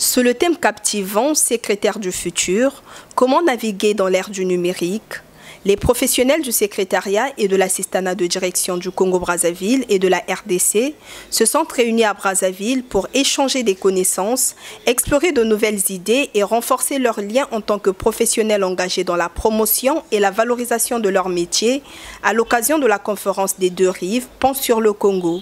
Sous le thème captivant, secrétaire du futur, comment naviguer dans l'ère du numérique? Les professionnels du secrétariat et de l'assistanat de direction du Congo-Brazzaville et de la RDC se sont réunis à Brazzaville pour échanger des connaissances, explorer de nouvelles idées et renforcer leurs liens en tant que professionnels engagés dans la promotion et la valorisation de leur métier à l'occasion de la conférence des deux rives Pont sur le Congo.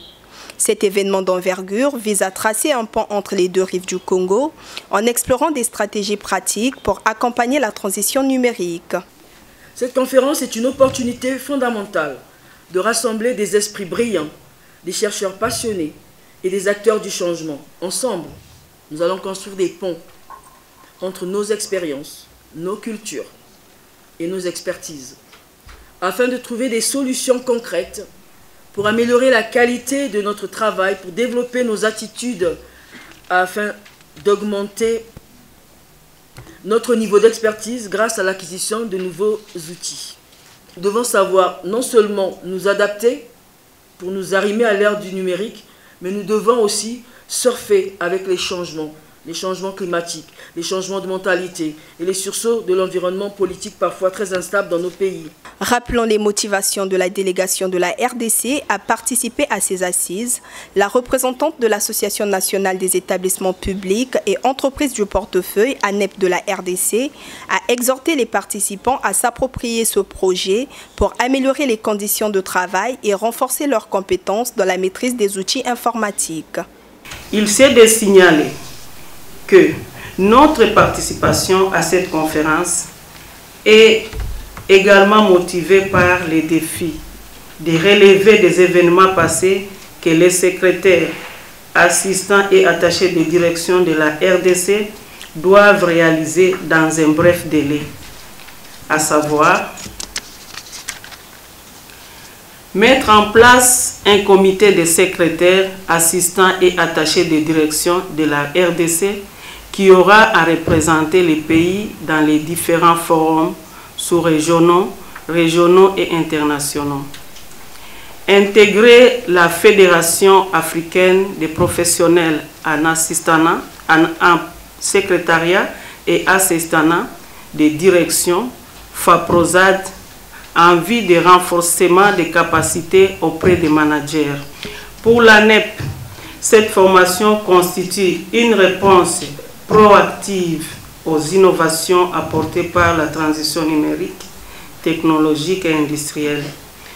Cet événement d'envergure vise à tracer un pont entre les deux rives du Congo en explorant des stratégies pratiques pour accompagner la transition numérique. Cette conférence est une opportunité fondamentale de rassembler des esprits brillants, des chercheurs passionnés et des acteurs du changement. Ensemble, nous allons construire des ponts entre nos expériences, nos cultures et nos expertises, afin de trouver des solutions concrètes pour améliorer la qualité de notre travail, pour développer nos attitudes, afin d'augmenter notre niveau d'expertise grâce à l'acquisition de nouveaux outils. Nous devons savoir non seulement nous adapter pour nous arrimer à l'ère du numérique, mais nous devons aussi surfer avec les changements climatiques, les changements de mentalité et les sursauts de l'environnement politique parfois très instable dans nos pays. Rappelons les motivations de la délégation de la RDC à participer à ces assises. La représentante de l'Association nationale des établissements publics et entreprises du portefeuille, ANEP de la RDC, a exhorté les participants à s'approprier ce projet pour améliorer les conditions de travail et renforcer leurs compétences dans la maîtrise des outils informatiques. Il s'est de signaler que notre participation à cette conférence est également motivée par les défis de relever des événements passés que les secrétaires, assistants et attachés de direction de la RDC doivent réaliser dans un bref délai, à savoir mettre en place un comité de secrétaires, assistants et attachés de direction de la RDC qui aura à représenter les pays dans les différents forums sous-régionaux, régionaux et internationaux. Intégrer la Fédération africaine des professionnels en assistanat, en secrétariat et assistanat de direction, FAPROSAD, en vue de renforcement des capacités auprès des managers. Pour l'ANEP, cette formation constitue une réponse proactive aux innovations apportées par la transition numérique, technologique et industrielle.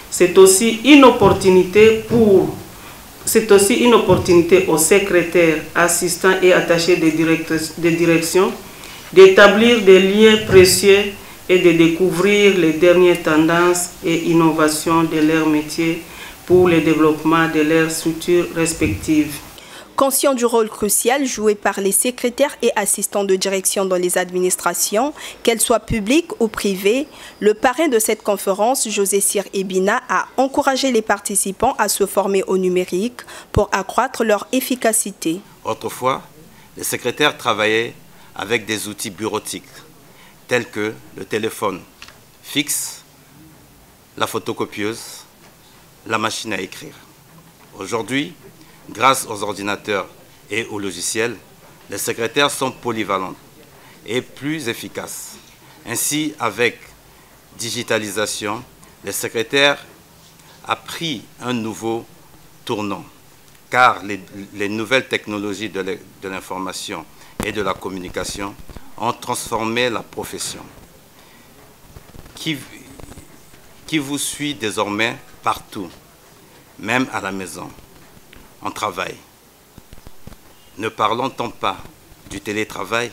C'est aussi une opportunité aux secrétaires, assistants et attachés de direction d'établir des liens précieux et de découvrir les dernières tendances et innovations de leur métier pour le développement de leurs structures respectives. Conscient du rôle crucial joué par les secrétaires et assistants de direction dans les administrations, qu'elles soient publiques ou privées, le parrain de cette conférence, José Cyr Ebina, a encouragé les participants à se former au numérique pour accroître leur efficacité. Autrefois, les secrétaires travaillaient avec des outils bureautiques tels que le téléphone fixe, la photocopieuse, la machine à écrire. Aujourd'hui, grâce aux ordinateurs et aux logiciels, les secrétaires sont polyvalents et plus efficaces. Ainsi, avec digitalisation, les secrétaires ont pris un nouveau tournant, car les nouvelles technologies de l'information et de la communication ont transformé la profession, qui vous suit désormais partout, même à la maison. On travaille. Ne parlons-t-on pas du télétravail,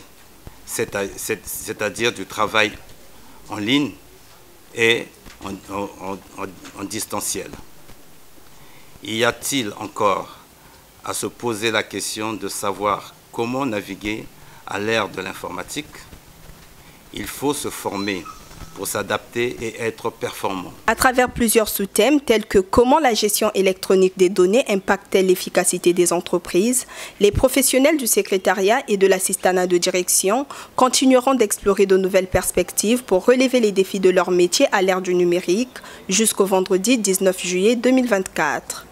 c'est-à-dire du travail en ligne et en distanciel? Y a-t-il encore à se poser la question de savoir comment naviguer à l'ère de l'informatique? Il faut se former pour s'adapter et être performant. À travers plusieurs sous-thèmes tels que comment la gestion électronique des données impacte-t-elle l'efficacité des entreprises, les professionnels du secrétariat et de l'assistanat de direction continueront d'explorer de nouvelles perspectives pour relever les défis de leur métier à l'ère du numérique jusqu'au vendredi 19 juillet 2024.